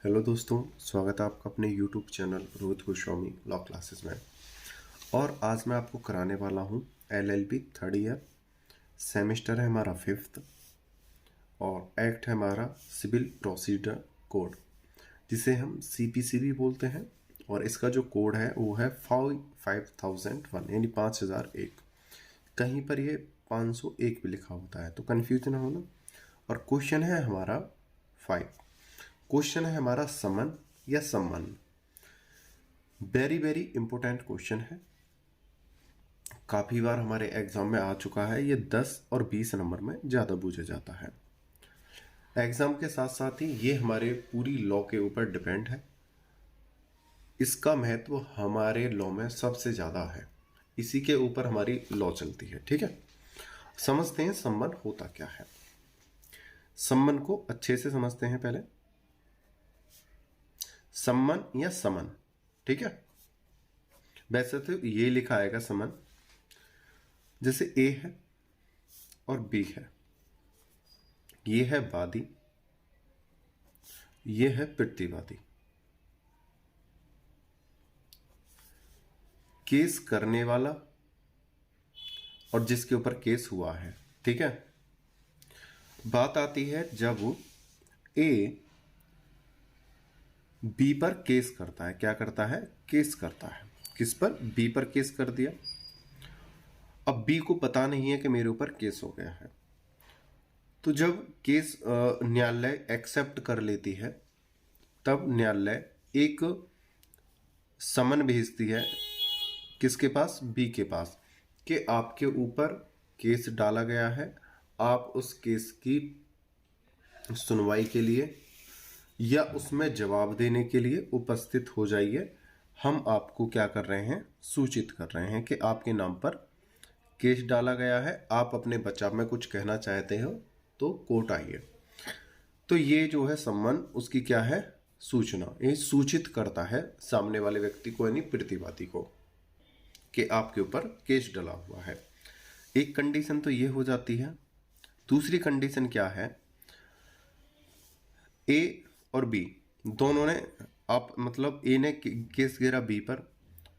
Hello दोस्तों, स्वागत है आपका अपने YouTube channel Rohit Goswami law classes में। और आज मैं आपको कराने वाला हूँ एलएलबी थर्ड ईयर। सेमेस्टर है हमारा 5th और एक्ट है हमारा सिविल प्रोसीजर कोड, जिसे हम सीपीसी भी बोलते हैं। और इसका जो कोड है वो है 5001 यानी 5001। कहीं पर ये 501 भी लिखा होता है, तो कन्फ्यूजन ना होना। और क्वेश्चन है हमारा 5। क्वेश्चन है हमारा समन या सम्मन। वेरी वेरी इंपॉर्टेंट क्वेश्चन है, काफी बार हमारे एग्जाम में आ चुका है। ये 10 और 20 नंबर में ज्यादा पूछा जाता है एग्जाम के साथ साथ ही ये हमारे पूरी लॉ के ऊपर डिपेंड है। इसका महत्व हमारे लॉ में सबसे ज्यादा है, इसी के ऊपर हमारी लॉ चलती है। ठीक है, समझते हैं सम्मन होता क्या है। सम्मन को अच्छे से समझते हैं पहले। सम्मन या समन, ठीक है। वैसे तो ये लिखा आएगा समन, जैसे ए है और बी है, ये है वादी, ये है प्रतिवादी। केस करने वाला और जिसके ऊपर केस हुआ है, ठीक है। बात आती है जब ए बी पर केस करता है। क्या करता है? केस करता है। किस पर? बी पर केस कर दिया। अब बी को पता नहीं है कि मेरे ऊपर केस हो गया है, तो जब केस न्यायालय एक्सेप्ट कर लेती है, तब न्यायालय एक समन भेजती है किसके पास? बी के पास, कि आपके ऊपर केस डाला गया है, आप उस केस की सुनवाई के लिए या उसमें जवाब देने के लिए उपस्थित हो जाइए। हम आपको क्या कर रहे हैं? सूचित कर रहे हैं कि आपके नाम पर केस डाला गया है, आप अपने बचाव में कुछ कहना चाहते हो तो कोर्ट आइए। तो ये जो है सम्मन, उसकी क्या है? सूचना। ये सूचित करता है सामने वाले व्यक्ति को, यानी प्रतिवादी को, कि आपके ऊपर केस डला हुआ है। एक कंडीशन तो ये हो जाती है। दूसरी कंडीशन क्या है? ए और बी दोनों ने, आप मतलब ए ने केस गिरा बी पर,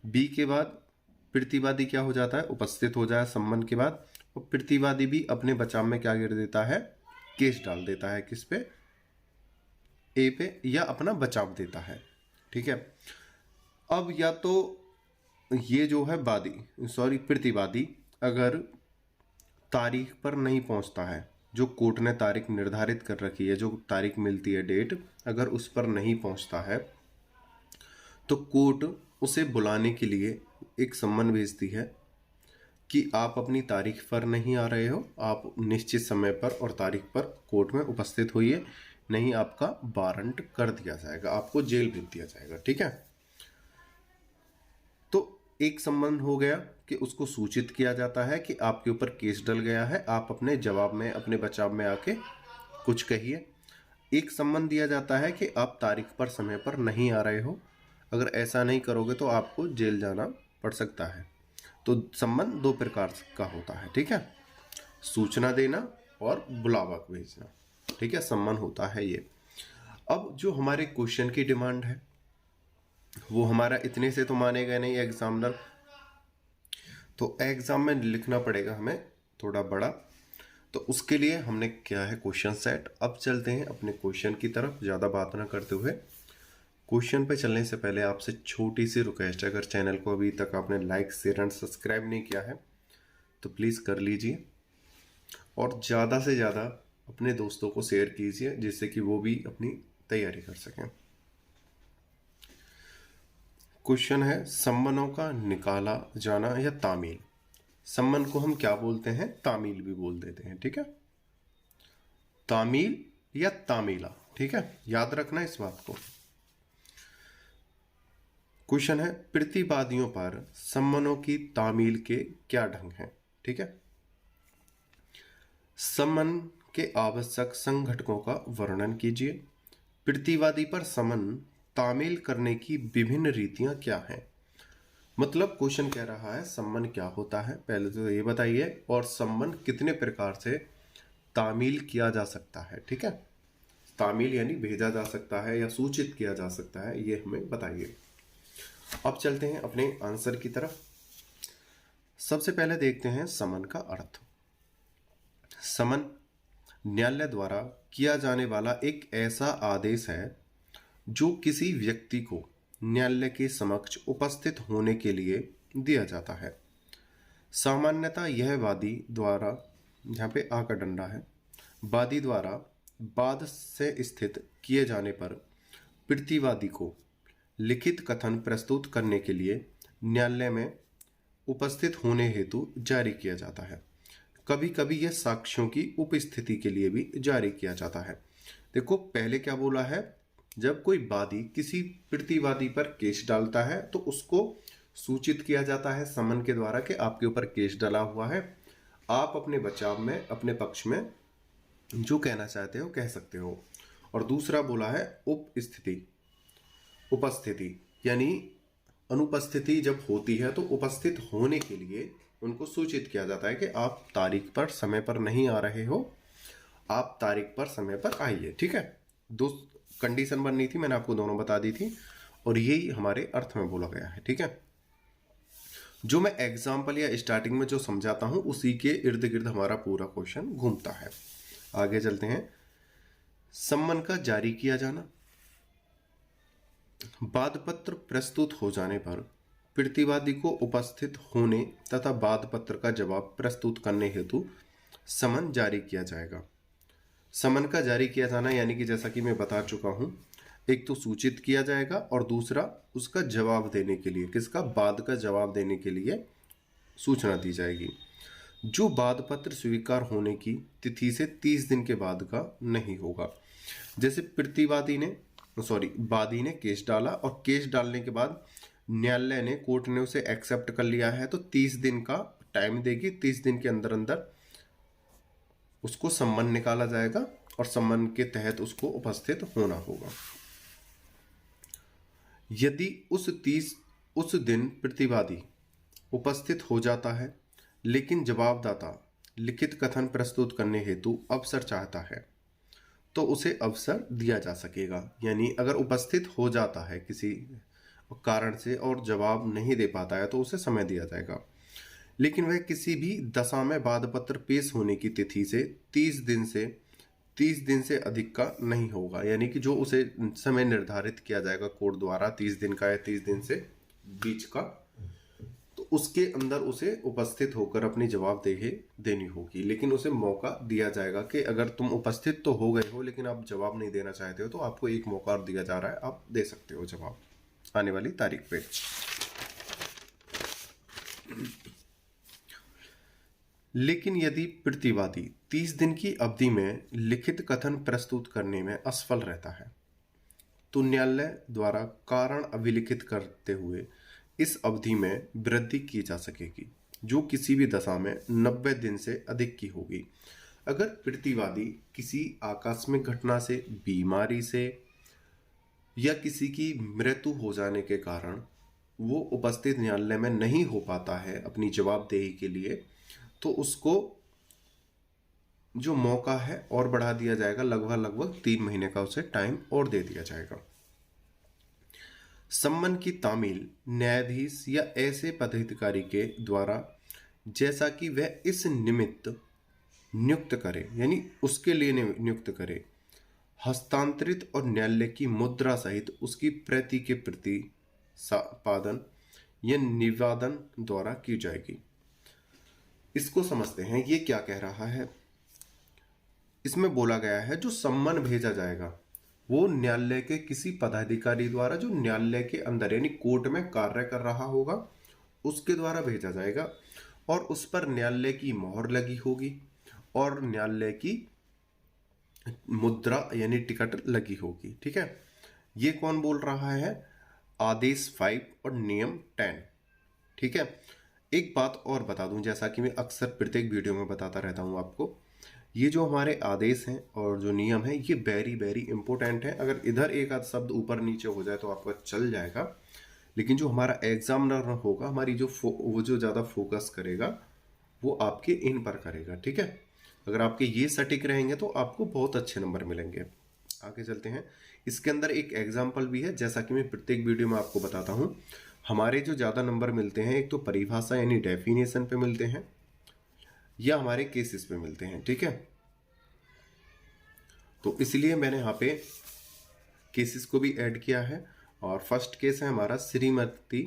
बी के बाद प्रतिवादी क्या हो जाता है? उपस्थित हो जाए सम्मन के बाद, और प्रतिवादी भी अपने बचाव में क्या गिर देता है? केस डाल देता है। किस पे? ए पे, या अपना बचाव देता है। ठीक है। अब या तो ये जो है प्रतिवादी अगर तारीख पर नहीं पहुंचता है, जो कोर्ट ने तारीख निर्धारित कर रखी है, जो तारीख मिलती है डेट, अगर उस पर नहीं पहुंचता है, तो कोर्ट उसे बुलाने के लिए एक सम्मन भेजती है कि आप अपनी तारीख पर नहीं आ रहे हो, आप निश्चित समय पर और तारीख पर कोर्ट में उपस्थित होइए, नहीं आपका वारंट कर दिया जाएगा, आपको जेल भेज दिया जाएगा। ठीक है। तो एक सम्मन हो गया कि उसको सूचित किया जाता है कि आपके ऊपर केस डल गया है, आप अपने जवाब में, अपने बचाव में आके कुछ कहिए। एक सम्मन दिया जाता है कि आप तारीख पर, समय पर नहीं आ रहे हो, अगर ऐसा नहीं करोगे तो आपको जेल जाना पड़ सकता है। तो सम्मन दो प्रकार का होता है। ठीक है, सूचना देना और बुलावा भेजना। ठीक है, सम्मन होता है ये। अब जो हमारे क्वेश्चन की डिमांड है, वो हमारा इतने से तो मानेगा नहीं एग्जामिनर, तो एग्जाम में लिखना पड़ेगा हमें थोड़ा बड़ा। तो उसके लिए हमने क्या है, क्वेश्चन सेट। अब चलते हैं अपने क्वेश्चन की तरफ, ज़्यादा बात ना करते हुए। क्वेश्चन पे चलने से पहले आपसे छोटी सी रिक्वेस्ट है, अगर चैनल को अभी तक आपने लाइक, शेयर एंड सब्सक्राइब नहीं किया है तो प्लीज़ कर लीजिए, और ज़्यादा से ज़्यादा अपने दोस्तों को शेयर कीजिए, जिससे कि वो भी अपनी तैयारी कर सकें। क्वेश्चन है सम्मनों का निकाला जाना या तामील। सम्मन को हम क्या बोलते हैं? तामील भी बोल देते हैं। ठीक है, तामील या तामीला। ठीक है, याद रखना इस बात को। क्वेश्चन है प्रतिवादियों पर सम्मनों की तामील के क्या ढंग हैं। ठीक है, सम्मन के आवश्यक संघटकों का वर्णन कीजिए। प्रतिवादी पर सम्मन तामील करने की विभिन्न रीतियां क्या हैं। मतलब क्वेश्चन कह रहा है सम्मन क्या होता है, पहले तो ये बताइए, और सम्मन कितने प्रकार से तामील किया जा सकता है। ठीक है, तामील यानी भेजा जा सकता है या सूचित किया जा सकता है, ये हमें बताइए। अब चलते हैं अपने आंसर की तरफ। सबसे पहले देखते हैं समन का अर्थ। समन न्यायालय द्वारा किया जाने वाला एक ऐसा आदेश है जो किसी व्यक्ति को न्यायालय के समक्ष उपस्थित होने के लिए दिया जाता है। सामान्यतः यह वादी द्वारा, यहाँ पे आ का डंडा है, वादी द्वारा वाद से स्थित किए जाने पर प्रतिवादी को लिखित कथन प्रस्तुत करने के लिए न्यायालय में उपस्थित होने हेतु जारी किया जाता है। कभी कभी यह साक्ष्यों की उपस्थिति के लिए भी जारी किया जाता है। देखो पहले क्या बोला है, जब कोई वादी किसी प्रतिवादी पर केस डालता है तो उसको सूचित किया जाता है समन के द्वारा कि आपके ऊपर केस डाला हुआ है, आप अपने बचाव में, अपने पक्ष में जो कहना चाहते हो कह सकते हो। और दूसरा बोला है उपस्थिति यानी अनुपस्थिति जब होती है तो उपस्थित होने के लिए उनको सूचित किया जाता है कि आप तारीख पर समय पर नहीं आ रहे हो, आप तारीख पर समय पर आइए। ठीक है, दो कंडीशन बननी थी, मैंने आपको दोनों बता दी थी और यही हमारे अर्थ में बोला गया है। ठीक है, जो मैं एग्जाम्पल या स्टार्टिंग में जो समझाता हूं उसी के इर्द गिर्द हमारा पूरा क्वेश्चन घूमता है। आगे चलते हैं। सम्मन का जारी किया जाना। वाद पत्र प्रस्तुत हो जाने पर प्रतिवादी को उपस्थित होने तथा वाद पत्र का जवाब प्रस्तुत करने हेतु समन जारी किया जाएगा। समन का जारी किया जाना यानी कि जैसा कि मैं बता चुका हूं, एक तो सूचित किया जाएगा और दूसरा उसका जवाब देने के लिए, किसका, वाद का जवाब देने के लिए सूचना दी जाएगी, जो वाद पत्र स्वीकार होने की तिथि से 30 दिन के बाद का नहीं होगा। जैसे वादी ने केस डाला और केस डालने के बाद न्यायालय ने, कोर्ट ने उसे एक्सेप्ट कर लिया है तो 30 दिन का टाइम देगी। 30 दिन के अंदर अंदर उसको सम्मन निकाला जाएगा और सम्मन के तहत उसको उपस्थित होना होगा। यदि उस दिन प्रतिवादी उपस्थित हो जाता है लेकिन जवाबदाता लिखित कथन प्रस्तुत करने हेतु अवसर चाहता है तो उसे अवसर दिया जा सकेगा। यानी अगर उपस्थित हो जाता है किसी कारण से और जवाब नहीं दे पाता है तो उसे समय दिया जाएगा, लेकिन वह किसी भी दशा में वाद पत्र पेश होने की तिथि से 30 दिन से अधिक का नहीं होगा। यानी कि जो उसे समय निर्धारित किया जाएगा कोर्ट द्वारा 30 दिन का या 30 दिन से बीच का, तो उसके अंदर उसे उपस्थित होकर अपनी जवाब देनी होगी। लेकिन उसे मौका दिया जाएगा कि अगर तुम उपस्थित तो हो गए हो लेकिन आप जवाब नहीं देना चाहते हो तो आपको एक मौका और दिया जा रहा है, आप दे सकते हो जवाब आने वाली तारीख पे। लेकिन यदि प्रतिवादी 30 दिन की अवधि में लिखित कथन प्रस्तुत करने में असफल रहता है तो न्यायालय द्वारा कारण अभिलिखित करते हुए इस अवधि में वृद्धि की जा सकेगी, जो किसी भी दशा में 90 दिन से अधिक की होगी। अगर प्रतिवादी किसी आकस्मिक घटना से, बीमारी से या किसी की मृत्यु हो जाने के कारण वो उपस्थित न्यायालय में नहीं हो पाता है अपनी जवाबदेही के लिए, तो उसको जो मौका है और बढ़ा दिया जाएगा, लगभग 3 महीने का उसे टाइम और दे दिया जाएगा। सम्मन की तामील न्यायाधीश या ऐसे पदाधिकारी के द्वारा जैसा कि वह इस निमित्त नियुक्त करे, यानी उसके लिए नियुक्त करे, हस्तांतरित और न्यायालय की मुद्रा सहित उसकी प्रति के प्रति संपादन या निवेदन द्वारा की जाएगी। इसको समझते हैं, ये क्या कह रहा है। इसमें बोला गया है जो सम्मन भेजा जाएगा वो न्यायालय के किसी पदाधिकारी द्वारा जो न्यायालय के अंदर यानी कोर्ट में कार्य कर रहा होगा उसके द्वारा भेजा जाएगा और उस पर न्यायालय की मोहर लगी होगी और न्यायालय की मुद्रा यानी टिकट लगी होगी। ठीक है, ये कौन बोल रहा है, आदेश 5 और नियम 10। ठीक है, एक बात और बता दूं, जैसा कि मैं अक्सर प्रत्येक वीडियो में बताता रहता हूं आपको, ये जो हमारे आदेश हैं और जो नियम है ये वेरी इंपॉर्टेंट है। अगर इधर एक आध शब्द ऊपर नीचे हो जाए तो आपका चल जाएगा, लेकिन जो हमारा एग्जामिनर होगा, हमारी वो जो ज़्यादा फोकस करेगा वो आपके इन पर करेगा। ठीक है, अगर आपके ये सटीक रहेंगे तो आपको बहुत अच्छे नंबर मिलेंगे। आगे चलते हैं। इसके अंदर एक एग्जाम्पल भी है, जैसा कि मैं प्रत्येक वीडियो में आपको बताता हूं। हमारे जो ज़्यादा नंबर मिलते हैं, एक तो परिभाषा यानी डेफिनेशन पे मिलते हैं, या हमारे केसेस पे मिलते हैं। ठीक है, तो इसलिए मैंने यहाँ पे केसेस को भी ऐड किया है। और फर्स्ट केस है हमारा श्रीमती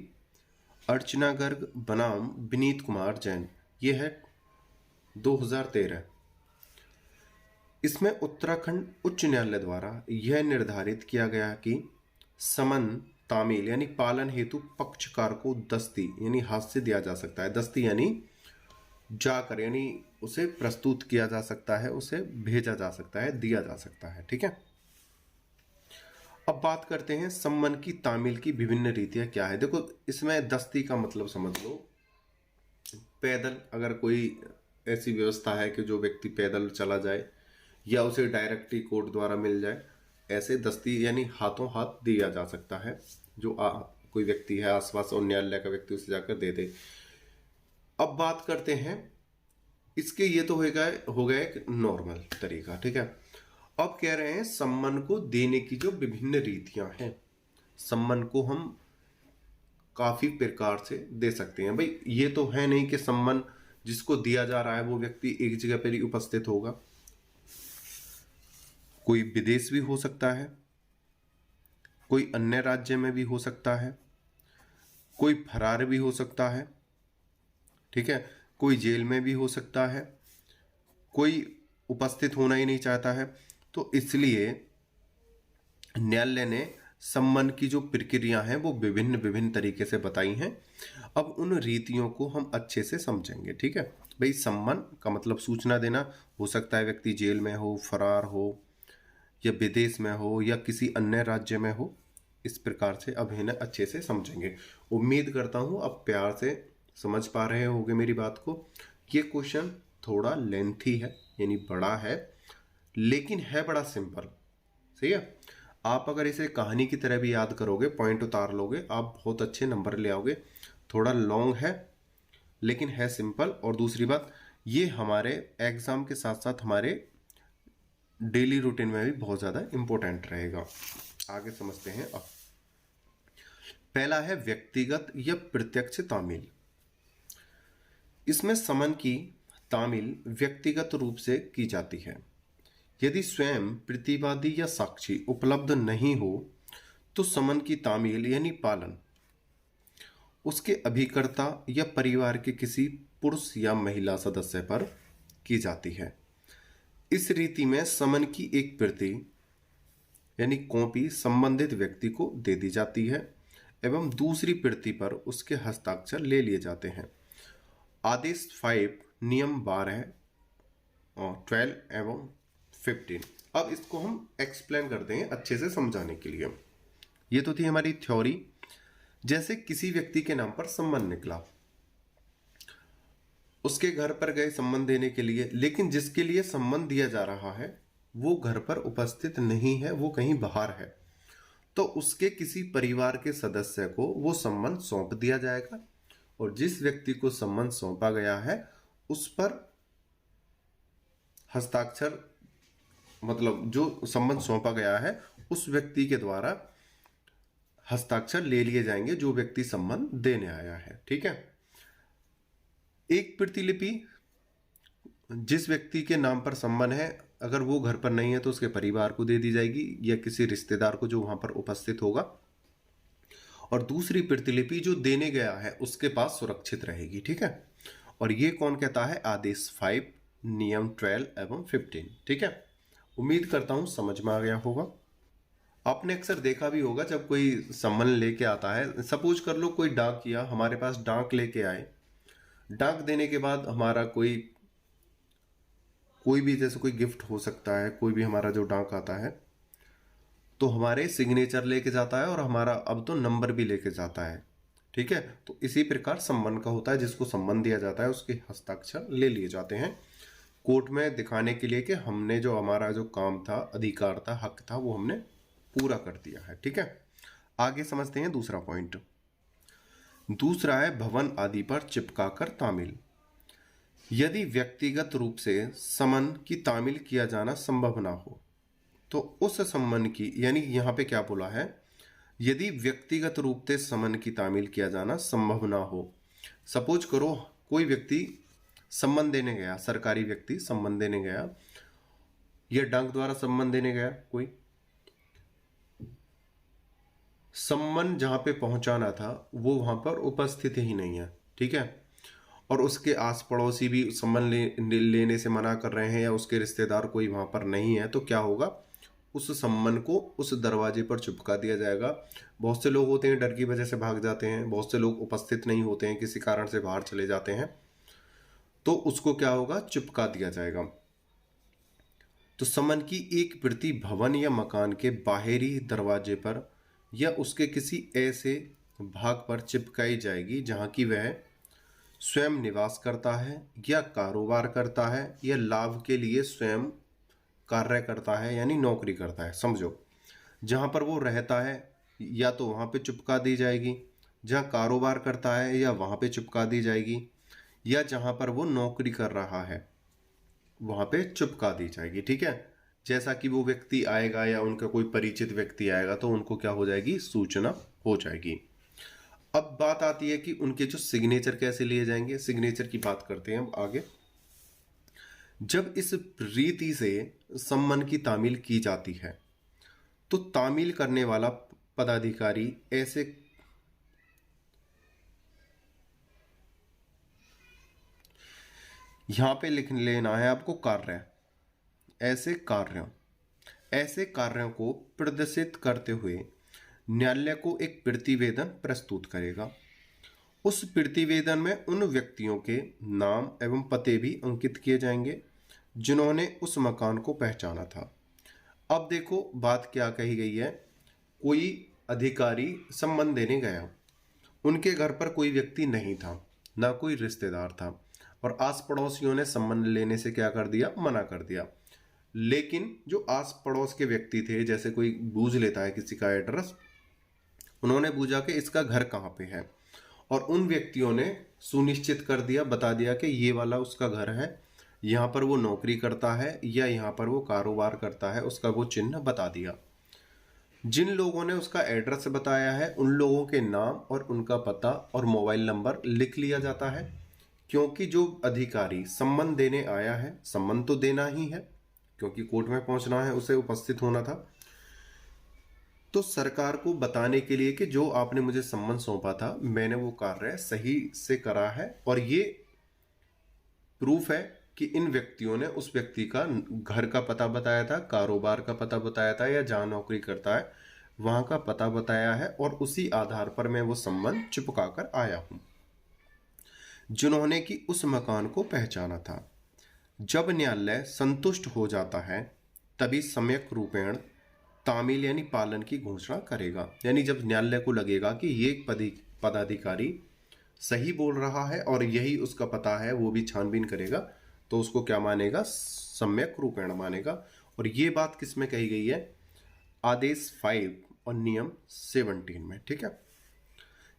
अर्चना गर्ग बनाम विनीत कुमार जैन। ये है 2013। इसमें उत्तराखंड उच्च न्यायालय द्वारा यह निर्धारित किया गया कि समन तामील यानी पालन हेतु पक्षकार को दस्ती यानी हाथ से दिया जा सकता है। दस्ती यानी जाकर, यानी उसे प्रस्तुत किया जा सकता है, उसे भेजा जा सकता है, दिया जा सकता है। ठीक है, अब बात करते हैं सम्मन की तामील की विभिन्न रीतियां क्या है। देखो, इसमें दस्ती का मतलब समझ लो, पैदल अगर कोई ऐसी व्यवस्था है कि जो व्यक्ति पैदल चला जाए या उसे डायरेक्टली कोर्ट द्वारा मिल जाए, ऐसे दस्ती यानी हाथों हाथ दिया जा सकता है। जो कोई व्यक्ति है आसपास और न्यायालय का व्यक्ति उसे जाकर दे दे। अब बात करते हैं इसके, ये तो हो गया एक नॉर्मल तरीका। ठीक है, अब कह रहे हैं सम्मन को देने की जो विभिन्न रीतियां हैं। सम्मन को हम काफी प्रकार से दे सकते हैं। भाई, ये तो है नहीं कि सम्मन जिसको दिया जा रहा है वो व्यक्ति एक जगह पर ही उपस्थित होगा। कोई विदेश भी हो सकता है, कोई अन्य राज्य में भी हो सकता है, कोई फरार भी हो सकता है। ठीक है, कोई जेल में भी हो सकता है, कोई उपस्थित होना ही नहीं चाहता है। तो इसलिए न्यायालय ने सम्मन की जो प्रक्रिया है वो विभिन्न विभिन्न तरीके से बताई हैं। अब उन रीतियों को हम अच्छे से समझेंगे। ठीक है भाई, सम्मन का मतलब सूचना देना। हो सकता है व्यक्ति जेल में हो, फरार हो, या विदेश में हो, या किसी अन्य राज्य में हो। इस प्रकार से अब इन्हें अच्छे से समझेंगे। उम्मीद करता हूं अब प्यार से समझ पा रहे होंगे मेरी बात को। ये क्वेश्चन थोड़ा लेंथी है, यानी बड़ा है, लेकिन है बड़ा सिंपल। सही है, आप अगर इसे कहानी की तरह भी याद करोगे, पॉइंट उतार लोगे, आप बहुत अच्छे नंबर ले आओगे। थोड़ा लॉन्ग है लेकिन है सिंपल। और दूसरी बात, ये हमारे एग्जाम के साथ साथ हमारे डेली रूटीन में भी बहुत ज्यादा इंपॉर्टेंट रहेगा। आगे समझते हैं। अब पहला है व्यक्तिगत या प्रत्यक्ष तामील। इसमें समन की तामील व्यक्तिगत रूप से की जाती है। यदि स्वयं प्रतिवादी या साक्षी उपलब्ध नहीं हो तो समन की तामील यानी पालन उसके अभिकर्ता या परिवार के किसी पुरुष या महिला सदस्य पर की जाती है। इस रीति में समन की एक प्रति यानी कॉपी संबंधित व्यक्ति को दे दी जाती है एवं दूसरी प्रति पर उसके हस्ताक्षर ले लिए जाते हैं। आदेश 5 नियम 12 और 12 एवं 15। अब इसको हम एक्सप्लेन करते हैं अच्छे से समझाने के लिए। ये तो थी हमारी थ्योरी। जैसे किसी व्यक्ति के नाम पर सम्मन निकला, उसके घर पर गए सम्मन देने के लिए, लेकिन जिसके लिए सम्मन दिया जा रहा है वो घर पर उपस्थित नहीं है, वो कहीं बाहर है। तो उसके किसी परिवार के सदस्य को वो सम्मन सौंप दिया जाएगा और जिस व्यक्ति को सम्मन सौंपा गया है उस पर हस्ताक्षर, मतलब जो सम्मन सौंपा गया है उस व्यक्ति के द्वारा हस्ताक्षर ले लिए जाएंगे जो व्यक्ति सम्मन देने आया है। ठीक है, एक प्रतिलिपि जिस व्यक्ति के नाम पर सम्मन है, अगर वो घर पर नहीं है तो उसके परिवार को दे दी जाएगी या किसी रिश्तेदार को जो वहां पर उपस्थित होगा, और दूसरी प्रतिलिपि जो देने गया है उसके पास सुरक्षित रहेगी। ठीक है, और ये कौन कहता है? आदेश 5 नियम 12 एवं 15। ठीक है, उम्मीद करता हूं समझ में आ गया होगा। आपने अक्सर देखा भी होगा जब कोई सम्मन लेके आता है, सपोज कर लो कोई डाक किया हमारे पास, डाक लेके आए, डाक देने के बाद हमारा कोई भी जैसे कोई गिफ्ट हो सकता है, कोई भी हमारा जो डाक आता है तो हमारे सिग्नेचर लेके जाता है और हमारा अब तो नंबर भी लेके जाता है। ठीक है, तो इसी प्रकार सम्मन का होता है, जिसको सम्मन दिया जाता है उसके हस्ताक्षर ले लिए जाते हैं कोर्ट में दिखाने के लिए कि हमने जो हमारा जो काम था, अधिकार था, हक था, वो हमने पूरा कर दिया है। ठीक है, आगे समझते हैं दूसरा पॉइंट। दूसरा है भवन आदि पर चिपकाकर तामील। यदि व्यक्तिगत रूप से समन की तामील किया जाना संभव ना हो तो उस सम्मन की, यानी यहाँ पे क्या बोला है, यदि व्यक्तिगत रूप से सम्मन की तामील किया जाना संभव ना हो। सपोज करो कोई व्यक्ति सम्मन देने गया, सरकारी व्यक्ति सम्मन देने गया या डाक द्वारा सम्मन देने गया, कोई सम्मन जहां पे पहुंचाना था वो वहां पर उपस्थित ही नहीं है, ठीक है, और उसके आस पड़ोसी भी सम्मन लेने से मना कर रहे हैं या उसके रिश्तेदार कोई वहां पर नहीं है, तो क्या होगा, उस सम्मन को उस दरवाजे पर चिपका दिया जाएगा। बहुत से लोग होते हैं डर की वजह से भाग जाते हैं, बहुत से लोग उपस्थित नहीं होते हैं, किसी कारण से बाहर चले जाते हैं, तो उसको क्या होगा, चिपका दिया जाएगा। तो सम्मन की एक प्रति भवन या मकान के बाहरी दरवाजे पर या उसके किसी ऐसे भाग पर चिपकाई जाएगी जहां की वह स्वयं निवास करता है या कारोबार करता है या लाभ के लिए स्वयं कार्य करता है, यानी नौकरी करता है, समझो। जहां पर वो रहता है या तो वहां पे चिपका दी जाएगी, जहां कारोबार करता है या वहां पे चिपका दी जाएगी, या जहां पर वो नौकरी कर रहा है वहां पे चिपका दी जाएगी, ठीक है। जैसा कि वो व्यक्ति आएगा या उनका कोई परिचित व्यक्ति आएगा तो उनको क्या हो जाएगी, सूचना हो जाएगी। अब बात आती है कि उनके जो सिग्नेचर कैसे लिए जाएंगे, सिग्नेचर की बात करते हैं अब आगे। जब इस रीति से सम्मन की तामील की जाती है तो तामील करने वाला पदाधिकारी ऐसे यहां पे लिख लेना है आपको, कार्य, ऐसे कार्यों को प्रदर्शित करते हुए न्यायालय को एक प्रतिवेदन प्रस्तुत करेगा। उस प्रतिवेदन में उन व्यक्तियों के नाम एवं पते भी अंकित किए जाएंगे जिन्होंने उस मकान को पहचाना था। अब देखो बात क्या कही गई है, कोई अधिकारी सम्मन देने गया, उनके घर पर कोई व्यक्ति नहीं था, ना कोई रिश्तेदार था, और आस पड़ोसियों ने सम्मन लेने से क्या कर दिया, मना कर दिया। लेकिन जो आस पड़ोस के व्यक्ति थे, जैसे कोई बूझ लेता है किसी का एड्रेस, उन्होंने पूछा कि इसका घर कहाँ पे है, और उन व्यक्तियों ने सुनिश्चित कर दिया, बता दिया कि ये वाला उसका घर है, यहाँ पर वो नौकरी करता है या यहाँ पर वो कारोबार करता है, उसका वो चिन्ह बता दिया। जिन लोगों ने उसका एड्रेस बताया है उन लोगों के नाम और उनका पता और मोबाइल नंबर लिख लिया जाता है, क्योंकि जो अधिकारी सम्मन देने आया है, सम्मन तो देना ही है क्योंकि कोर्ट में पहुंचना है, उसे उपस्थित होना था, तो सरकार को बताने के लिए कि जो आपने मुझे सम्मन सौंपा था मैंने वो कार्य सही से करा है, और ये प्रूफ है कि इन व्यक्तियों ने उस व्यक्ति का घर का पता बताया था, कारोबार का पता बताया था, या जहां नौकरी करता है वहां का पता बताया है, और उसी आधार पर मैं वो सम्मन चिपका कर आया हूं, जिन्होंने कि उस मकान को पहचाना था। जब न्यायालय संतुष्ट हो जाता है तभी सम्यक रूपेण तामील यानी पालन की घोषणा करेगा। यानी जब न्यायालय को लगेगा कि ये पदाधिकारी सही बोल रहा है और यही उसका पता है, वो भी छानबीन करेगा, तो उसको क्या मानेगा, सम्यक रूपेण मानेगा। और ये बात किस में कही गई है, आदेश 5 और नियम 17 में, ठीक है।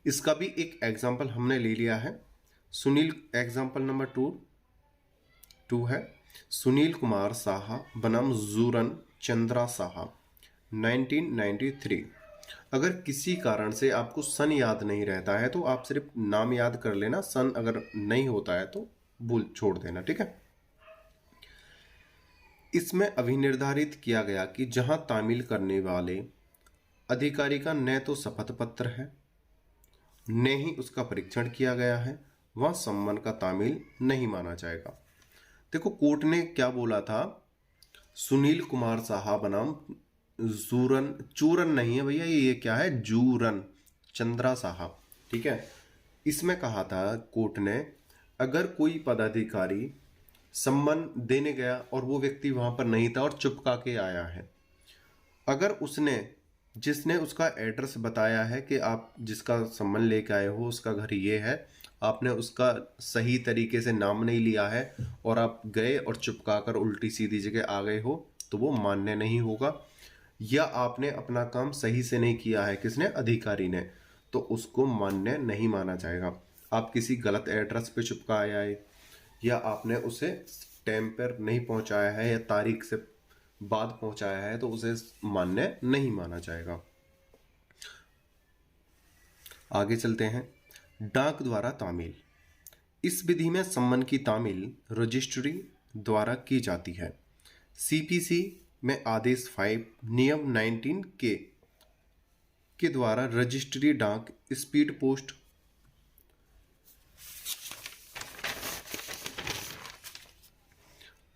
इसका भी एक एग्जाम्पल हमने ले लिया है। सुनील, एग्जाम्पल नंबर 2 है, सुनील कुमार साहा बनाम जूरन चंद्रा साहा 1993। अगर किसी कारण से आपको सन याद नहीं रहता है तो आप सिर्फ नाम याद कर लेना, सन अगर नहीं होता है तो भूल छोड़ देना, ठीक है। इसमें अभिनिर्धारित किया गया कि जहां तामील करने वाले अधिकारी का न तो शपथ पत्र है न ही उसका परीक्षण किया गया है, वहां सम्मन का तामील नहीं माना जाएगा। देखो कोर्ट ने क्या बोला था, सुनील कुमार साहा बनाम जूरन, चूरन नहीं है भैया, ये क्या है, जूरन चंद्रा साहा, ठीक है। इसमें कहा था कोर्ट ने, अगर कोई पदाधिकारी सम्मन देने गया और वो व्यक्ति वहां पर नहीं था और चुपका के आया है, अगर उसने, जिसने उसका एड्रेस बताया है कि आप जिसका सम्मन लेके आए हो उसका घर ये है, आपने उसका सही तरीके से नाम नहीं लिया है और आप गए और चिपका कर उल्टी सीधी जगह आ गए हो, तो वो मान्य नहीं होगा। या आपने अपना काम सही से नहीं किया है, किसने, अधिकारी ने, तो उसको मान्य नहीं माना जाएगा। आप किसी गलत एड्रेस पे चिपकाया है, या आपने उसे टाइम पर नहीं पहुंचाया है, या तारीख से बाद पहुंचाया है तो उसे मान्य नहीं माना जाएगा। आगे चलते हैं। डाक द्वारा तामील। इस विधि में सम्मन की तामील रजिस्ट्री द्वारा की जाती है। सीपीसी में आदेश 5 नियम 19 के द्वारा रजिस्ट्री डाक, स्पीड पोस्ट,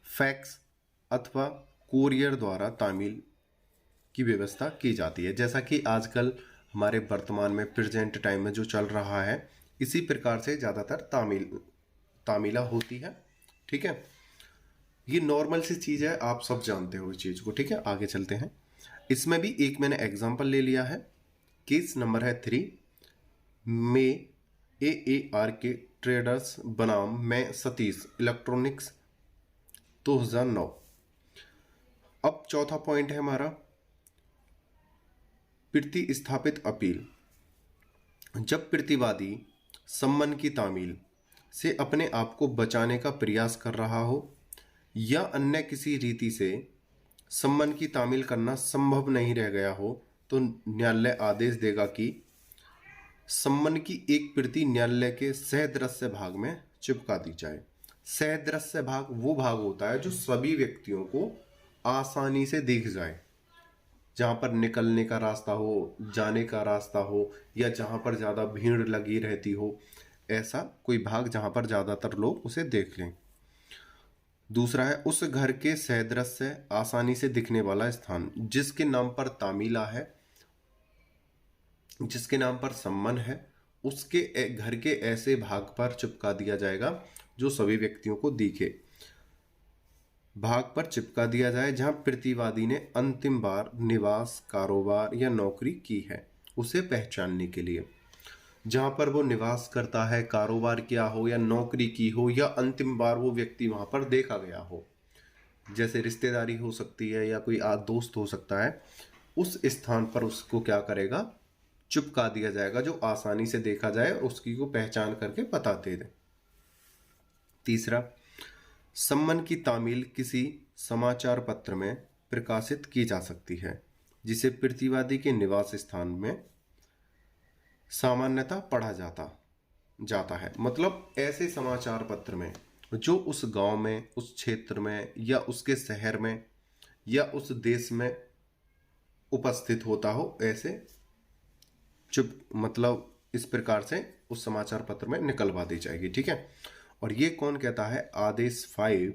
फैक्स अथवा कोरियर द्वारा तामील की व्यवस्था की जाती है। जैसा कि आजकल हमारे वर्तमान में प्रेजेंट टाइम में जो चल रहा है, इसी प्रकार से ज़्यादातर तामीला होती है। ठीक है, ये नॉर्मल सी चीज़ है, आप सब जानते हो इस चीज़ को। ठीक है, आगे चलते हैं। इसमें भी एक मैंने एग्जाम्पल ले लिया है। केस नंबर है 3 में AAR के ट्रेडर्स बनाम मैं सतीश इलेक्ट्रॉनिक्स 2009। अब चौथा पॉइंट है हमारा प्रतिस्थापित अपील। जब प्रतिवादी सम्मन की तामील से अपने आप को बचाने का प्रयास कर रहा हो या अन्य किसी रीति से सम्मन की तामील करना संभव नहीं रह गया हो, तो न्यायालय आदेश देगा कि सम्मन की एक प्रति न्यायालय के सहदृश्य भाग में चिपका दी जाए। सहदृश्य भाग वो भाग होता है जो सभी व्यक्तियों को आसानी से दिख जाए, जहां पर निकलने का रास्ता हो, जाने का रास्ता हो, या जहां पर ज़्यादा भीड़ लगी रहती हो, ऐसा कोई भाग जहां पर ज़्यादातर लोग उसे देख लें। दूसरा है उस घर के सहदृश्य आसानी से दिखने वाला स्थान जिसके नाम पर तामीला है, जिसके नाम पर सम्मन है, उसके घर के ऐसे भाग पर चिपका दिया जाएगा जो सभी व्यक्तियों को दिखे। भाग पर चिपका दिया जाए जहां प्रतिवादी ने अंतिम बार निवास, कारोबार या नौकरी की है, उसे पहचानने के लिए। जहां पर वो निवास करता है, कारोबार किया हो या नौकरी की हो, या अंतिम बार वो व्यक्ति वहां पर देखा गया हो, जैसे रिश्तेदारी हो सकती है या कोई दोस्त हो सकता है, उस स्थान पर उसको क्या करेगा, चिपका दिया जाएगा जो आसानी से देखा जाए और उसकी को पहचान करके बता दे दे। तीसरा, सम्मन की तामील किसी समाचार पत्र में प्रकाशित की जा सकती है जिसे प्रतिवादी के निवास स्थान में सामान्यतः पढ़ा जाता है। मतलब ऐसे समाचार पत्र में जो उस गांव में, उस क्षेत्र में या उसके शहर में या उस देश में उपस्थित होता हो, ऐसे मतलब इस प्रकार से उस समाचार पत्र में निकलवा दी जाएगी। ठीक है, और ये कौन कहता है, आदेश 5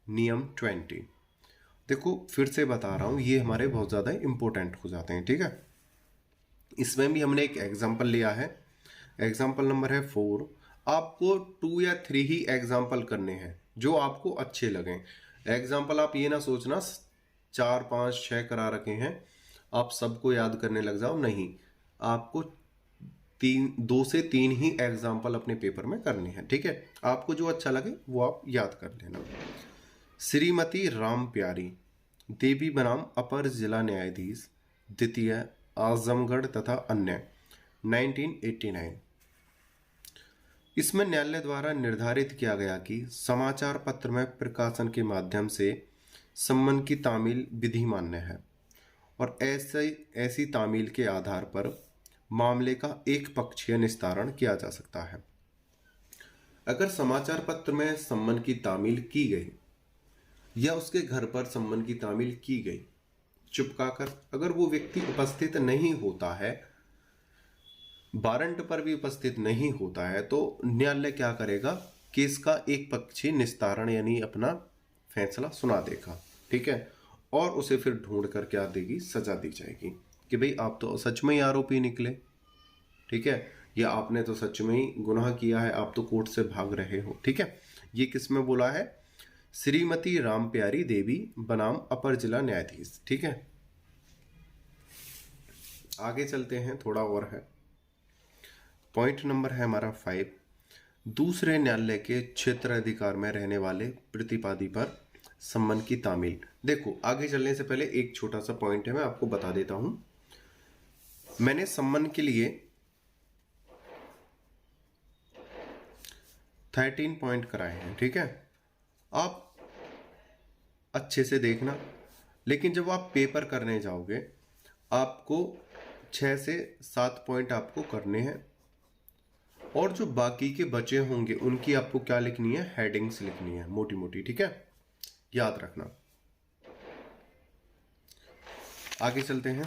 नियम 20। देखो फिर से बता रहा हूं, ये हमारे बहुत ज़्यादा इंपॉर्टेंट हो जाते हैं। ठीक है, इसमें भी हमने एक एग्जाम्पल लिया है। एग्जाम्पल नंबर है 4। आपको 2 या 3 ही एग्जाम्पल करने हैं जो आपको अच्छे लगें। एग्जाम्पल आप ये ना सोचना 4 5 6 करा रखे हैं, आप सबको याद करने लग जाओ, नहीं। आपको 2 से 3 ही एग्जाम्पल अपने पेपर में करने हैं। ठीक है, आपको जो अच्छा लगे वो आप याद कर लेना। श्रीमती राम प्यारी देवी बनाम अपर जिला न्यायाधीश द्वितीय आजमगढ़ तथा अन्य 1989। इसमें न्यायालय द्वारा निर्धारित किया गया कि समाचार पत्र में प्रकाशन के माध्यम से सम्मन की तामील विधि मान्य है और ऐसी तामील के आधार पर मामले का एक पक्षीय निस्तारण किया जा सकता है। अगर समाचार पत्र में सम्मन की तामील की गई या उसके घर पर सम्मन की तामील की गई चिपकाकर, अगर वो व्यक्ति उपस्थित नहीं होता है, वारंट पर भी उपस्थित नहीं होता है, तो न्यायालय क्या करेगा, केस का एक पक्षी निस्तारण यानी अपना फैसला सुना देगा। ठीक है, और उसे फिर ढूंढ कर क्या देगी, सजा दी जाएगी कि भाई आप तो सच में ही आरोपी निकले। ठीक है, या आपने तो सच में ही गुनाह किया है, आप तो कोर्ट से भाग रहे हो। ठीक है, ये किस में बोला है, श्रीमती राम प्यारी देवी बनाम अपर जिला न्यायाधीश। ठीक है, आगे चलते हैं, थोड़ा और है। पॉइंट नंबर है हमारा 5। दूसरे न्यायालय के क्षेत्र अधिकार में रहने वाले प्रतिवादी पर सम्मन की तामील। देखो आगे चलने से पहले एक छोटा सा पॉइंट है, मैं आपको बता देता हूं। मैंने सम्मन के लिए 13 पॉइंट कराए हैं। ठीक है, आप अच्छे से देखना। लेकिन जब आप पेपर करने जाओगे आपको 6 से 7 पॉइंट आपको करने हैं, और जो बाकी के बचे होंगे उनकी आपको क्या लिखनी है, हेडिंग्स लिखनी है मोटी मोटी, ठीक है, याद रखना। आगे चलते हैं।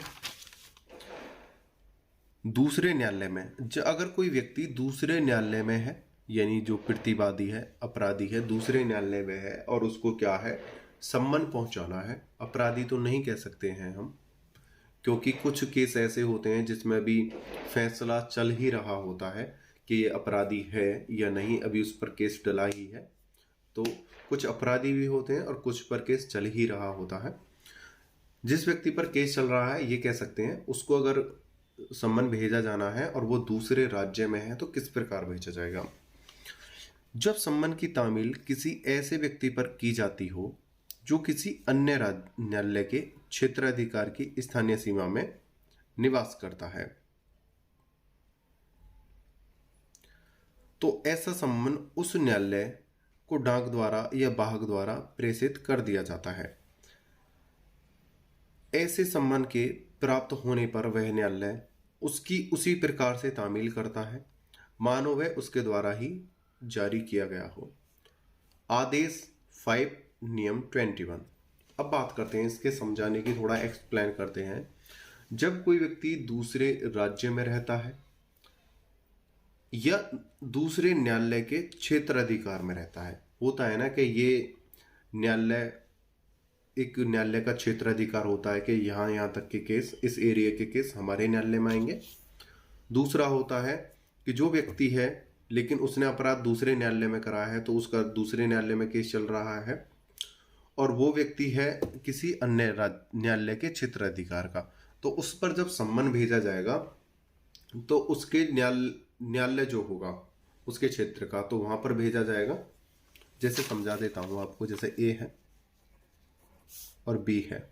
दूसरे न्यायालय में अगर कोई व्यक्ति दूसरे न्यायालय में है, यानी जो प्रतिवादी है, अपराधी है, दूसरे न्यायालय में है और उसको क्या है, सम्मन पहुंचाना है। अपराधी तो नहीं कह सकते हैं हम, क्योंकि कुछ केस ऐसे होते हैं जिसमें अभी फैसला चल ही रहा होता है कि ये अपराधी है या नहीं, अभी उस पर केस डला ही है। तो कुछ अपराधी भी होते हैं और कुछ पर केस चल ही रहा होता है। जिस व्यक्ति पर केस चल रहा है ये कह सकते हैं, उसको अगर सम्मन भेजा जाना है और वो दूसरे राज्य में है तो किस प्रकार भेजा जाएगा। जब सम्मन की तामील किसी ऐसे व्यक्ति पर की जाती हो जो किसी अन्य न्यायालय के क्षेत्राधिकार की स्थानीय सीमा में निवास करता है, तो ऐसा सम्मन उस न्यायालय को डाक द्वारा या वाहक द्वारा प्रेषित कर दिया जाता है। ऐसे सम्मन के प्राप्त होने पर वह न्यायालय उसकी उसी प्रकार से तामील करता है मानो वह उसके द्वारा ही जारी किया गया हो। आदेश 5 नियम 21। अब बात करते हैं इसके समझाने की, थोड़ा एक्सप्लेन करते हैं। जब कोई व्यक्ति दूसरे राज्य में रहता है या दूसरे न्यायालय के क्षेत्र अधिकार में रहता है, होता है ना कि ये न्यायालय, एक न्यायालय का क्षेत्र अधिकार होता है कि यहाँ तक के केस, इस एरिया के केस हमारे न्यायालय में आएंगे। दूसरा होता है कि जो व्यक्ति है लेकिन उसने अपराध दूसरे न्यायालय में करा है तो उसका दूसरे न्यायालय में केस चल रहा है, और वो व्यक्ति है किसी अन्य न्यायालय के क्षेत्र अधिकार का, तो उस पर जब सम्मन भेजा जाएगा तो उसके न्यायालय जो होगा उसके क्षेत्र का, तो वहां पर भेजा जाएगा। जैसे समझा देता हूं आपको, जैसे ए है और बी है,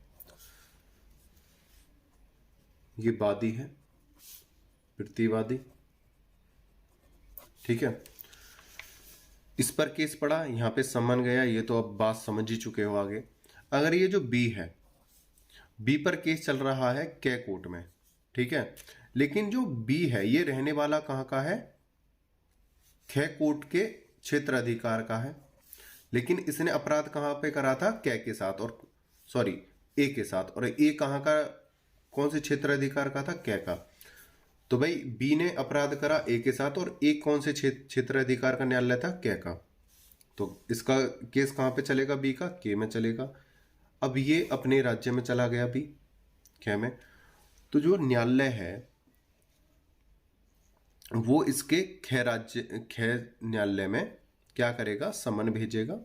ये वादी है, प्रतिवादी, ठीक है, इस पर केस पड़ा, यहां पे सम्मन गया, ये तो अब बात समझ ही चुके हो आगे। अगर ये जो बी है, बी पर केस चल रहा है कै कोर्ट में, ठीक है, लेकिन जो बी है ये रहने वाला कहां का है, कै कोर्ट के क्षेत्र अधिकार का है, लेकिन इसने अपराध कहां पे करा था, कै के साथ, और सॉरी ए के साथ, और ए कहां का, कौन से क्षेत्र अधिकार का था, कै का। तो भाई बी ने अपराध करा ए के साथ और ए कौन से क्षेत्र अधिकार का न्यायालय था, कै का, तो इसका केस कहां पे चलेगा, बी का, के में चलेगा। अब ये अपने राज्य में चला गया बी, कै में, तो जो न्यायालय है वो इसके कै न्यायालय में क्या करेगा, समन भेजेगा,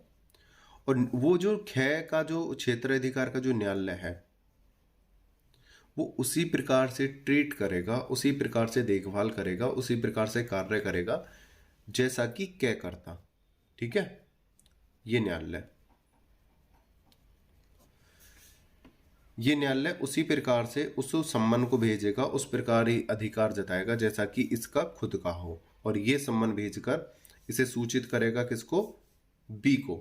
और वो जो कै का जो क्षेत्र अधिकार का जो न्यायालय है वो उसी प्रकार से ट्रीट करेगा, उसी प्रकार से देखभाल करेगा, उसी प्रकार से कार्य करेगा जैसा कि कै करता, ठीक है। ये न्यायालय उसी प्रकार से उस सम्मन को भेजेगा, उस प्रकार ही अधिकार जताएगा जैसा कि इसका खुद का हो, और ये सम्मन भेजकर इसे सूचित करेगा किसको, बी को,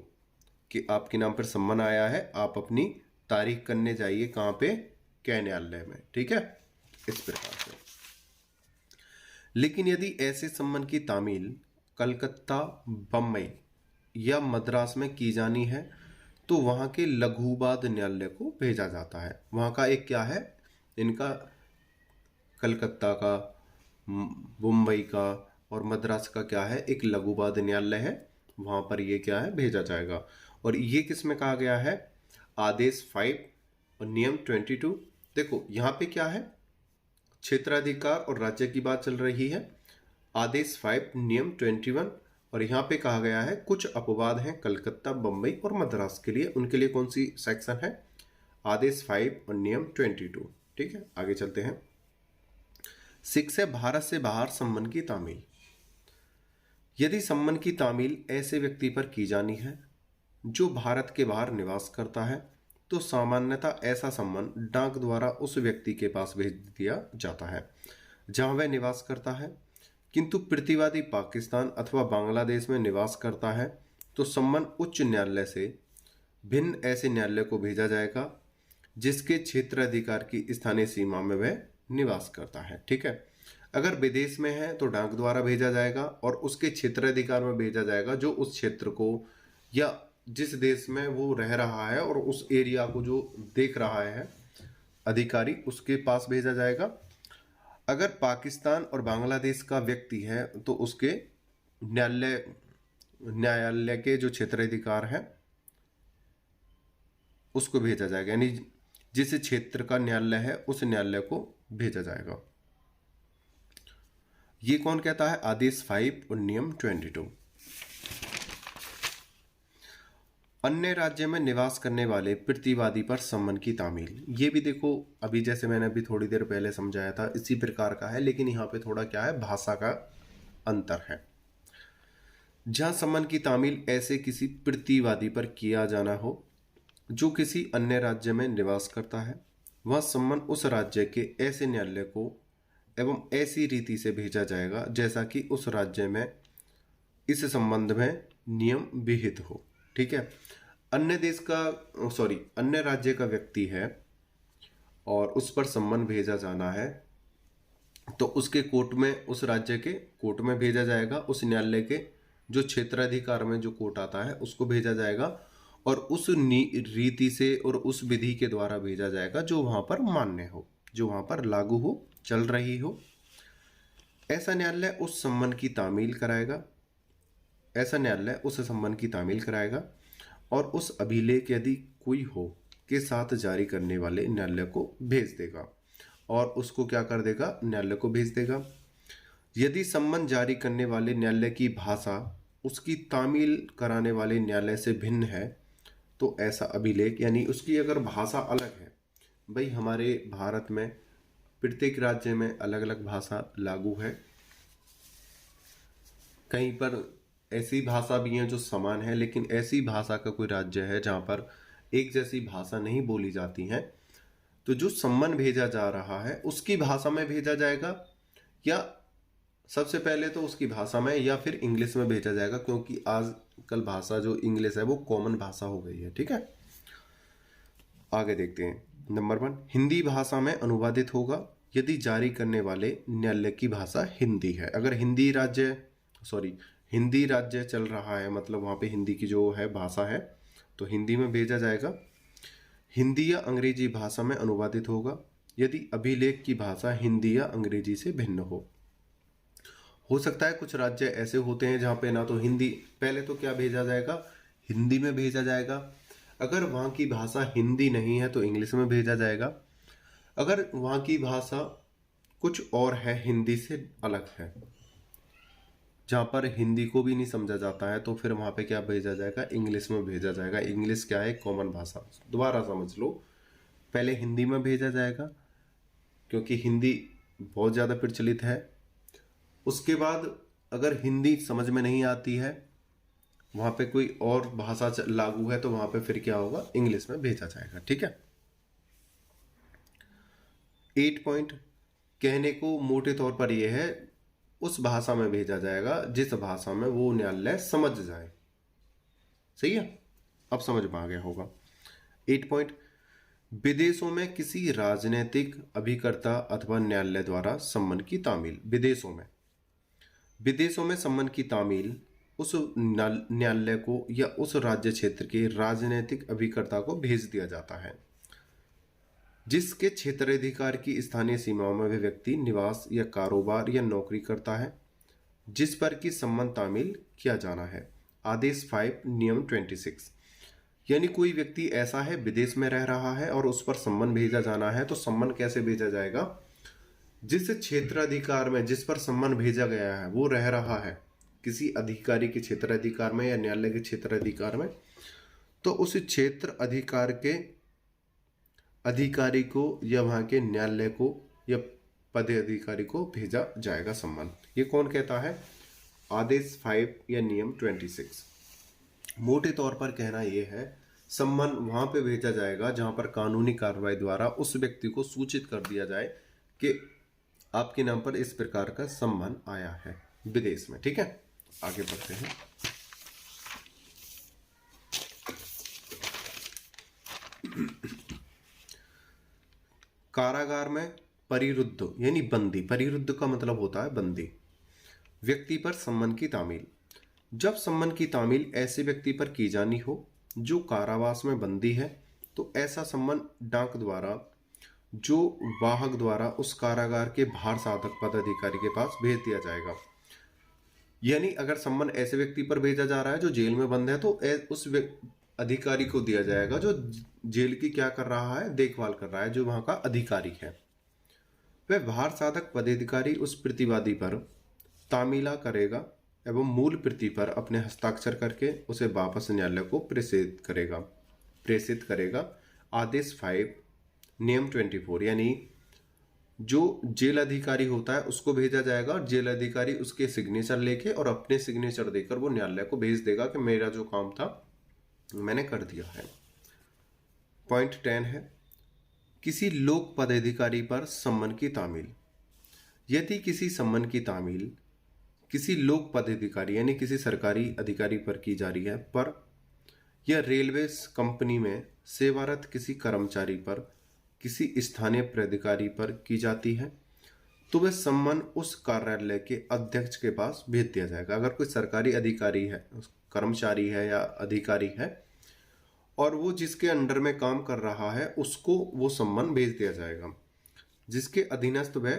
कि आपके नाम पर सम्मन आया है, आप अपनी तारीख करने जाइए कहां पे, कै न्यायालय में, ठीक है, इस प्रकार से। लेकिन यदि ऐसे सम्मन की तामील कलकत्ता, बम्बई या मद्रास में की जानी है तो वहां के लघुवाद न्यायालय को भेजा जाता है। वहां का एक क्या है, इनका कलकत्ता का, मुंबई का और मद्रास का क्या है, एक लघुवाद न्यायालय है, वहां पर ये क्या है, भेजा जाएगा। और ये किस में कहा गया है, आदेश 5 और नियम 22। देखो यहां पे क्या है, क्षेत्राधिकार और राज्य की बात चल रही है, आदेश 5 नियम 21, और यहां पे कहा गया है कुछ अपवाद हैं कलकत्ता, बंबई और मद्रास के लिए, उनके लिए कौन सी सेक्शन है, आदेश 5 और नियम 22, ठीक है। आगे चलते हैं। 6 है, भारत से बाहर सम्मन की तामील। यदि सम्मन की तामील ऐसे व्यक्ति पर की जानी है जो भारत के बाहर निवास करता है तो सामान्यतः ऐसा सम्मन डाक द्वारा उस व्यक्ति के पास भेज दिया जाता है जहां वह निवास करता है। किंतु प्रतिवादी पाकिस्तान अथवा बांग्लादेश में निवास करता है तो सम्मन उच्च न्यायालय से भिन्न ऐसे न्यायालय को भेजा जाएगा जिसके क्षेत्राधिकार की स्थानीय सीमा में वह निवास करता है। ठीक है, अगर विदेश में है तो डाक द्वारा भेजा जाएगा और उसके क्षेत्राधिकार में भेजा जाएगा, जो उस क्षेत्र को या जिस देश में वो रह रहा है और उस एरिया को जो देख रहा है अधिकारी, उसके पास भेजा जाएगा। अगर पाकिस्तान और बांग्लादेश का व्यक्ति है तो उसके न्यायालय के जो क्षेत्राधिकार है उसको भेजा जाएगा, यानी जिस क्षेत्र का न्यायालय है उस न्यायालय को भेजा जाएगा। ये कौन कहता है? आदेश 5 और नियम 22। अन्य राज्य में निवास करने वाले प्रतिवादी पर सम्मन की तामील। ये भी देखो, अभी जैसे मैंने अभी थोड़ी देर पहले समझाया था इसी प्रकार का है, लेकिन यहाँ पे थोड़ा क्या है, भाषा का अंतर है। जहां सम्मन की तामील ऐसे किसी प्रतिवादी पर किया जाना हो जो किसी अन्य राज्य में निवास करता है, वह सम्मन उस राज्य के ऐसे न्यायालय को एवं ऐसी रीति से भेजा जाएगा जैसा कि उस राज्य में इस संबंध में नियम विहित हो। ठीक है, अन्य राज्य का व्यक्ति है और उस पर सम्मन भेजा जाना है तो उसके कोर्ट में, उस राज्य के कोर्ट में भेजा जाएगा, उस न्यायालय के जो क्षेत्राधिकार में जो कोर्ट आता है उसको भेजा जाएगा और उस रीति से और उस विधि के द्वारा भेजा जाएगा जो वहां पर मान्य हो, जो वहां पर लागू हो, चल रही हो। ऐसा न्यायालय उस सम्मन की तामील कराएगा, ऐसा न्यायालय उस सम्मन की तामील कराएगा और उस अभिलेख यदि कोई हो के साथ जारी करने वाले न्यायालय को भेज देगा और उसको क्या कर देगा, न्यायालय को भेज देगा। यदि सम्मन जारी करने वाले न्यायालय की भाषा उसकी तामील कराने वाले न्यायालय से भिन्न है तो ऐसा अभिलेख, यानी उसकी अगर भाषा अलग है, भाई हमारे भारत में प्रत्येक राज्य में अलग अलग भाषा लागू है, कहीं पर ऐसी भाषा भी है जो समान है, लेकिन ऐसी भाषा का कोई राज्य है जहां पर एक जैसी भाषा नहीं बोली जाती है, तो जो सम्मन भेजा जा रहा है उसकी भाषा में भेजा जाएगा या सबसे पहले तो उसकी भाषा में या फिर इंग्लिश में भेजा जाएगा, क्योंकि आजकल भाषा जो इंग्लिश है वो कॉमन भाषा हो गई है। ठीक है, आगे देखते हैं। नंबर 1, हिंदी भाषा में अनुवादित होगा यदि जारी करने वाले न्यायालय की भाषा हिंदी है। अगर हिंदी राज्य चल रहा है, मतलब वहां पे हिंदी की जो है भाषा है, तो हिंदी में भेजा जाएगा। हिंदी या अंग्रेजी भाषा में अनुवादित होगा यदि अभिलेख की भाषा हिंदी या अंग्रेजी से भिन्न हो सकता है कुछ राज्य ऐसे होते हैं जहां पे ना तो हिंदी, पहले तो क्या भेजा जाएगा, हिंदी में भेजा जाएगा। अगर वहां की भाषा हिंदी नहीं है तो इंग्लिश में भेजा जाएगा। अगर वहां की भाषा कुछ और है, हिंदी से अलग है, जहां पर हिंदी को भी नहीं समझा जाता है, तो फिर वहां पे क्या भेजा जाएगा, इंग्लिश में भेजा जाएगा। इंग्लिश क्या है, कॉमन भाषा। दोबारा समझ लो, पहले हिंदी में भेजा जाएगा क्योंकि हिंदी बहुत ज़्यादा प्रचलित है। उसके बाद अगर हिंदी समझ में नहीं आती है, वहां पे कोई और भाषा लागू है, तो वहां पे फिर क्या होगा, इंग्लिश में भेजा जाएगा। ठीक है, 8 पॉइंट कहने को मोटे तौर पर यह है, उस भाषा में भेजा जाएगा जिस भाषा में वो न्यायालय समझ जाए। सही है, अब समझ में आ गया होगा। 8 पॉइंट, विदेशों में किसी राजनीतिक अभिकर्ता अथवा न्यायालय द्वारा सम्मन की तामील। विदेशों में सम्मन की तामील उस न्यायालय को या उस राज्य क्षेत्र के राजनीतिक अभिकर्ता को भेज दिया जाता है जिसके क्षेत्राधिकार की स्थानीय सीमाओं में वह व्यक्ति निवास या कारोबार या नौकरी करता है, जिस पर कि सम्मन तामील किया जाना है। आदेश 5 नियम 26। यानी कोई व्यक्ति ऐसा है, विदेश में रह रहा है और उस पर सम्मन भेजा जाना है, तो सम्मन कैसे भेजा जाएगा, जिस क्षेत्राधिकार में जिस पर सम्मन भेजा गया है वो रह रहा है किसी अधिकारी के क्षेत्राधिकार में या न्यायालय के क्षेत्राधिकार में, तो उस क्षेत्र अधिकार के अधिकारी को या वहां के न्यायालय को या पदाधिकारी को भेजा जाएगा सम्मन। ये कौन कहता है, आदेश 5 या नियम 26। मोटे तौर पर कहना यह है, सम्मन वहां पे भेजा जाएगा जहां पर कानूनी कार्रवाई द्वारा उस व्यक्ति को सूचित कर दिया जाए कि आपके नाम पर इस प्रकार का सम्मन आया है विदेश में। ठीक है, आगे बढ़ते हैं। कारागार में परिरुद्ध यानी बंदी, परिरुद्ध का मतलब होता है बंदी व्यक्ति पर सम्मन की तामील। जब सम्मन की तामील ऐसे व्यक्ति पर की जानी हो जो कारावास में बंदी है, तो ऐसा सम्मन डाक द्वारा जो वाहक द्वारा उस कारागार के भार साधक पदाधिकारी के पास भेज दिया जाएगा। यानी अगर सम्मन ऐसे व्यक्ति पर भेजा जा रहा है जो जेल में बंद है, तो उस अधिकारी को दिया जाएगा जो जेल की क्या कर रहा है, देखभाल कर रहा है, जो वहां का अधिकारी है। वह भार साधक पदाधिकारी उस प्रतिवादी पर तामीला करेगा एवं मूल प्रति पर अपने हस्ताक्षर करके उसे वापस न्यायालय को प्रेषित करेगा। आदेश 5 नियम 24 यानी जो जेल अधिकारी होता है उसको भेजा जाएगा और जेल अधिकारी उसके सिग्नेचर लेके और अपने सिग्नेचर देकर वो न्यायालय को भेज देगा कि मेरा जो काम था मैंने कर दिया है। पॉइंट 10 है किसी लोक पदाधिकारी पर सम्मन की तामील। यदि किसी सम्मन की तामील किसी लोक पदाधिकारी यानी किसी सरकारी अधिकारी पर की जा रही है, पर यह रेलवे कंपनी में सेवारत किसी कर्मचारी पर किसी स्थानीय प्राधिकारी पर की जाती है, तो वह सम्मन उस कार्यालय के अध्यक्ष के पास भेज दिया जाएगा। अगर कोई सरकारी अधिकारी है, कर्मचारी है या अधिकारी है और वो जिसके अंडर में काम कर रहा है उसको वो सम्मन भेज दिया जाएगा। जिसके अधीनस्थ वह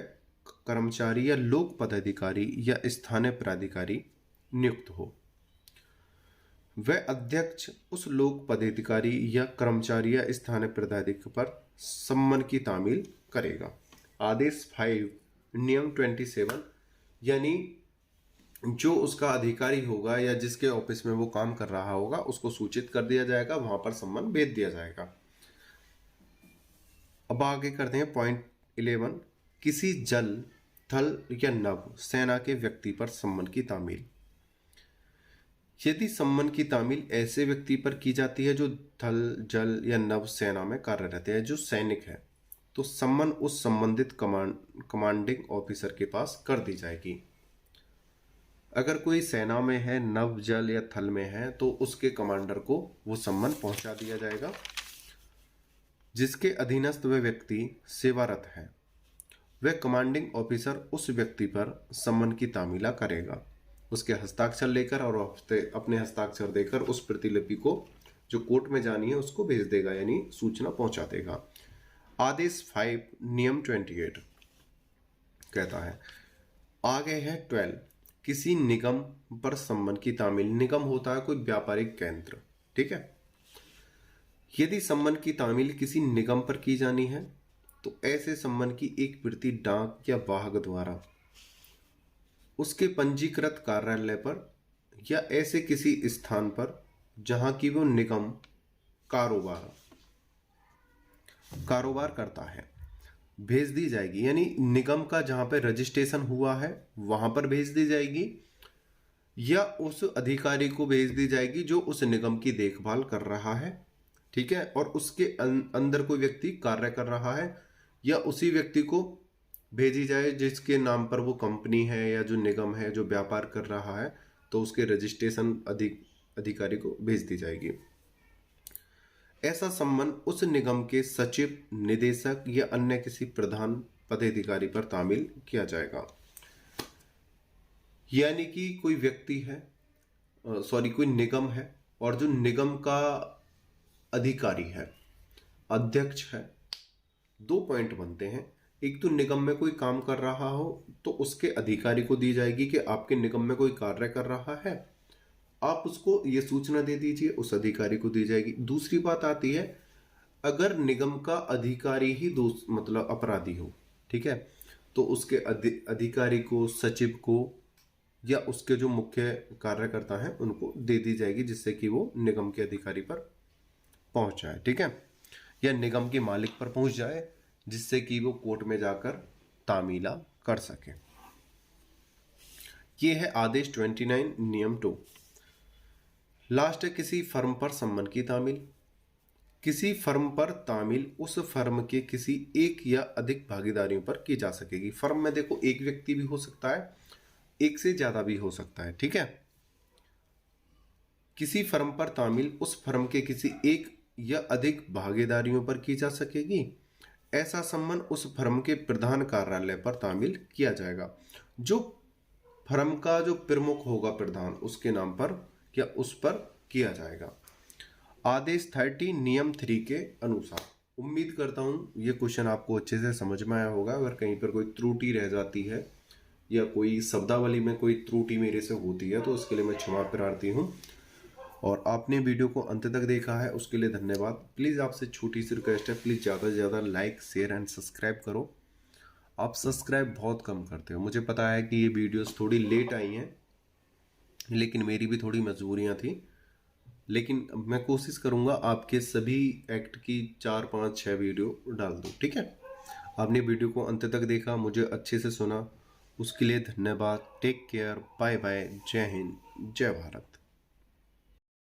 कर्मचारी या लोक पदाधिकारी या स्थानीय प्राधिकारी नियुक्त हो, वह अध्यक्ष उस लोक पदाधिकारी या कर्मचारी या स्थानीय प्राधिकारी पर सम्मन की तामील करेगा। आदेश 5 नियम 27 यानी जो उसका अधिकारी होगा या जिसके ऑफिस में वो काम कर रहा होगा उसको सूचित कर दिया जाएगा, वहां पर सम्मन भेज दिया जाएगा। अब आगे करते हैं पॉइंट 11 किसी जल थल या नभ सेना के व्यक्ति पर सम्मन की तामील। यदि सम्मन की तामील ऐसे व्यक्ति पर की जाती है जो थल जल या नभ सेना में कार्यरत है, जो सैनिक है, तो सम्मन उस संबंधित कमांडिंग ऑफिसर के पास कर दी जाएगी। अगर कोई सेना में है, नभ जल या थल में है, तो उसके कमांडर को वो सम्मन पहुंचा दिया जाएगा। जिसके अधीनस्थ वह व्यक्ति सेवारत है, वह कमांडिंग ऑफिसर उस व्यक्ति पर सम्मन की तामीला करेगा, उसके हस्ताक्षर लेकर और अपने हस्ताक्षर देकर उस प्रतिलिपि को जो कोर्ट में जानी है उसको भेज देगा, यानी सूचना पहुंचा देगा। आदेश 5 नियम 28 कहता है। आगे है 12 किसी निगम पर सम्मन की तामील। निगम होता है कोई व्यापारिक केंद्र, ठीक है। यदि सम्मन की तामील किसी निगम पर की जानी है, तो ऐसे सम्मन की एक प्रति डाक या वाहक द्वारा उसके पंजीकृत कार्यालय पर या ऐसे किसी स्थान पर जहां की वो निगम कारोबार करता है भेज दी जाएगी। यानी निगम का जहां पे रजिस्ट्रेशन हुआ है वहां पर भेज दी जाएगी या उस अधिकारी को भेज दी जाएगी जो उस निगम की देखभाल कर रहा है, ठीक है, और उसके अंदर कोई व्यक्ति कार्य कर रहा है, या उसी व्यक्ति को भेजी जाए जिसके नाम पर वो कंपनी है या जो निगम है जो व्यापार कर रहा है, तो उसके रजिस्ट्रेशन अधिकारी को भेज दी जाएगी। ऐसा सम्मन उस निगम के सचिव, निदेशक या अन्य किसी प्रधान पदाधिकारी पर तामील किया जाएगा। यानी कि कोई व्यक्ति है, कोई निगम है और जो निगम का अधिकारी है, अध्यक्ष है, दो पॉइंट बनते हैं। एक तो निगम में कोई काम कर रहा हो तो उसके अधिकारी को दी जाएगी कि आपके निगम में कोई कार्य कर रहा है, आप उसको ये सूचना दे दीजिए, उस अधिकारी को दी जाएगी। दूसरी बात आती है अगर निगम का अधिकारी ही मतलब अपराधी हो, ठीक है, तो उसके अधिकारी को, सचिव को या उसके जो मुख्य कार्यकर्ता हैं उनको दे दी जाएगी, जिससे कि वो निगम के अधिकारी पर पहुंच जाए, ठीक है, या निगम के मालिक पर पहुंच जाए, जिससे कि वो कोर्ट में जाकर तामीला कर सके। ये है आदेश 29 नियम 2। लास्ट है किसी फर्म पर सम्मन की तामील। किसी फर्म पर तामील उस फर्म के किसी एक या अधिक भागीदारियों पर की जा सकेगी। फर्म में देखो एक व्यक्ति भी हो सकता है, एक से ज्यादा भी हो सकता है, ठीक है। किसी फर्म पर तामील उस फर्म के किसी एक या अधिक भागीदारियों पर की जा सकेगी। ऐसा सम्मान उस फर्म के प्रधान कार्यालय पर तामील किया जाएगा। जो फर्म का जो प्रमुख होगा प्रधान, उसके नाम पर या उस पर किया जाएगा। आदेश 30 नियम 3 के अनुसार। उम्मीद करता हूँ ये क्वेश्चन आपको अच्छे से समझ में आया होगा। अगर कहीं पर कोई त्रुटि रह जाती है या कोई शब्दावली में कोई त्रुटि मेरे से होती है तो उसके लिए मैं क्षमा प्रार्थी हूँ। और आपने वीडियो को अंत तक देखा है उसके लिए धन्यवाद। प्लीज़ आपसे छोटी सी रिक्वेस्ट है, प्लीज़ ज़्यादा से ज़्यादा लाइक शेयर एंड सब्सक्राइब करो। आप सब्सक्राइब बहुत कम करते हो। मुझे पता है कि ये वीडियोस थोड़ी लेट आई हैं, लेकिन मेरी भी थोड़ी मजबूरियां थी। लेकिन मैं कोशिश करूंगा आपके सभी एक्ट की 4 5 6 वीडियो डाल दूं। ठीक है, आपने वीडियो को अंत तक देखा, मुझे अच्छे से सुना, उसके लिए धन्यवाद। टेक केयर, बाय बाय, जय हिंद, जय भारत।